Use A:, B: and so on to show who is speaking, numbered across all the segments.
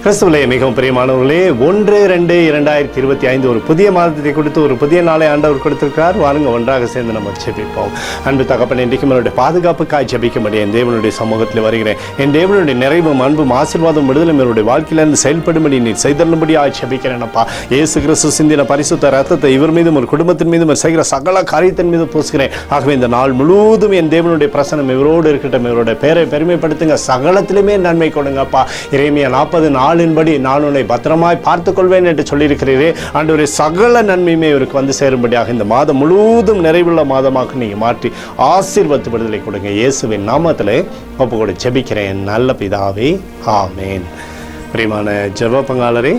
A: கிறிஸ்துவிலே மிகவும் பிரியமானவர்களே, 1-2-2025 ஒரு புதிய மாதத்தை கொடுத்து ஒரு புதிய நாளை ஆண்டவர் கொடுத்திருக்கிறார். வாருங்க ஒன்றாக சேர்ந்து நம்ம ஜெபிப்போம். அன்பு தகப்பனே, இன்றைக்கும் என்னுடைய பாதுகாப்புக்காய் ஜெபிக்கும்படி என் தேவனுடைய சமூகத்தில் வருகிறேன். என் தேவனுடைய நிறைவும் அன்பும் ஆசீர்வாதம் விடுதலும் என்னுடைய வாழ்க்கையிலிருந்து செயல்படும்படி நீ செய்தள்ளும்படி ஜெபிக்கிறேனப்பா. இயேசு கிறிஸ்து சிந்தின பரிசுத்த ரத்தத்தை இவர் மீதும் ஒரு குடும்பத்தின் மீதும் செய்கிற சகல காரியத்தின் மீது பூசுகிறேன். ஆகவே இந்த நாள் முழுவதும் என் தேவனுடைய பிரசனம் இவரோடு இருக்கட்டும். இவருடைய பேரை பெருமைப்படுத்துங்க, சகலத்திலுமே நன்மை கொடுங்கப்பா. எரேமியா 40 நாளின்படி நான் உன்னை பத்திரமாய் பார்த்துக் கொள்வேன் என்று சொல்லியிருக்கிறீரே. ஆண்டவரே, சகல நன்மையுமே இவருக்கு வந்து சேரும்படியாக இந்த மாதம் முழுவதும் நிறைவுள்ள மாதமாக நீங்க மாற்றி ஆசீர்வாத விடுதலை கொடுங்க. இயேசுவின் நாமத்திலே ஒப்பு கூட ஜெபிக்கிறேன் நல்ல பிதாவே, ஆமேன். பிரியமான ஜெப பங்காளரே,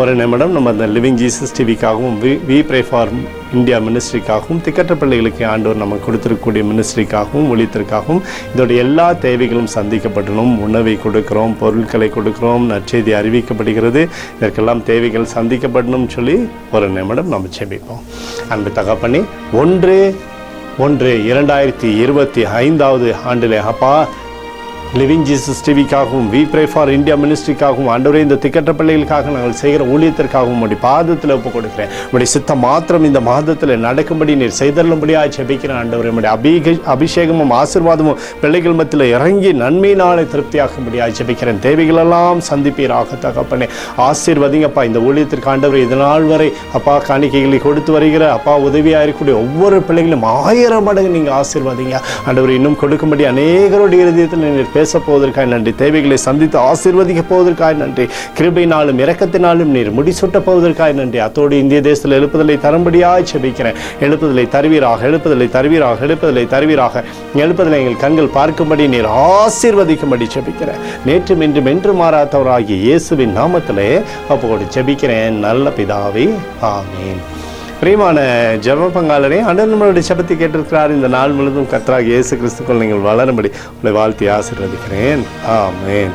A: ஒரு நிமிடம் நம்ம அந்த லிவிங் ஜீசஸ் டிவிக்காகவும் வி ப்ரே ஃபார் இந்தியா மினிஸ்ட்ரிக்காகவும் திக்கற்ற பிள்ளைகளுக்கு ஆண்டவர் நம்ம கொடுத்துருக்கக்கூடிய மினிஸ்ட்ரிக்காகவும் ஒழித்திற்காகவும் இதோடைய எல்லா தேவைகளும் சந்திக்கப்படணும். உணவை கொடுக்குறோம், பொருட்களை கொடுக்குறோம், நற்செய்தி அறிவிக்கப்படுகிறது. இதற்கெல்லாம் தேவைகள் சந்திக்கப்படணும் சொல்லி ஒரு நிமிடம் நம்ம ஜெபிப்போம். அன்பு தகப்பனே, 1-1-2025 ஆண்டிலே அப்பா, லிவிங் ஜீசஸ் டிவிக்காகவும் வி ப்ரே ஃபார் இந்தியா மினிஸ்ட்ரிக்காகவும் ஆண்டவரே, இந்த திக்கற்ற பிள்ளைகளுக்காக நாங்கள் செய்கிற ஊழியத்திற்காகவும் உங்களுடைய பாதத்தில் ஒப்பு கொடுக்கிறேன். உங்களுடைய சித்த மாத்திரம் இந்த மாதத்தில் நடக்கும்படி நீர் செய்தள்ளும்படியாக ஜெபிக்கிறேன். ஆண்டவரே, உங்களுடைய அபிஷேகமும் ஆசீர்வாதமும் பிள்ளைகள் மத்தியில் இறங்கி நன்மையினாலே திருப்தியாகும்படியாக ஜெபிக்கிறேன். தேவைகளெல்லாம் சந்திப்பீராக தகப்பனே. ஆசீர்வதிங்கப்பா இந்த ஊழியத்திற்கு. ஆண்டவரே, இதனால் வரை அப்பா காணிக்கைகளை கொடுத்து வருகிற அப்பா உதவியாக இருக்கக்கூடிய ஒவ்வொரு பிள்ளைகளும் 1000 மடங்கு நீங்கள் ஆசீர்வதிங்க. ஆண்டவரே, இன்னும் கொடுக்கும்படி அநேகருடைய இருதயத்தில் நீர் பேச போவதற்காக நன்றி. தேவைகளை சந்தித்து ஆசீர்வதிக்க போவதற்காக நன்றி. கிருபையினாலும் இரக்கத்தினாலும் நீர் முடிசூட்ட போவதற்காக நன்றி. அத்தோடு இந்திய தேசத்தில் எழுப்புதலை தரும்படியாக ஜெபிக்கிறேன். எழுப்புதலை தருவீராக, எழுப்புதலை தருவீராக, எழுப்புதலை தருவீராக. எழுப்புதலை எங்கள் கண்கள் பார்க்கும்படி நீர் ஆசீர்வதிக்கும்படி ஜெபிக்கிறேன். நேற்றும் இன்றும் என்று மாறாதவராகிய இயேசுவின் நாமத்திலே அப்போது ஜெபிக்கிறேன் நல்ல பிதாவே, ஆமேன். பிரியமான ஜெப பங்காளரே, ஆண்டவர் நம்மளுடைய ஜெபத்தை கேட்டிருக்கிறார். இந்த நாள் முழுவதும் கர்த்தராகிய இயேசு கிறிஸ்துக்குள் நீங்கள் வளரும்படி உங்களை வாழ்த்தி ஆசீர்வதிக்கிறேன். ஆமேன்.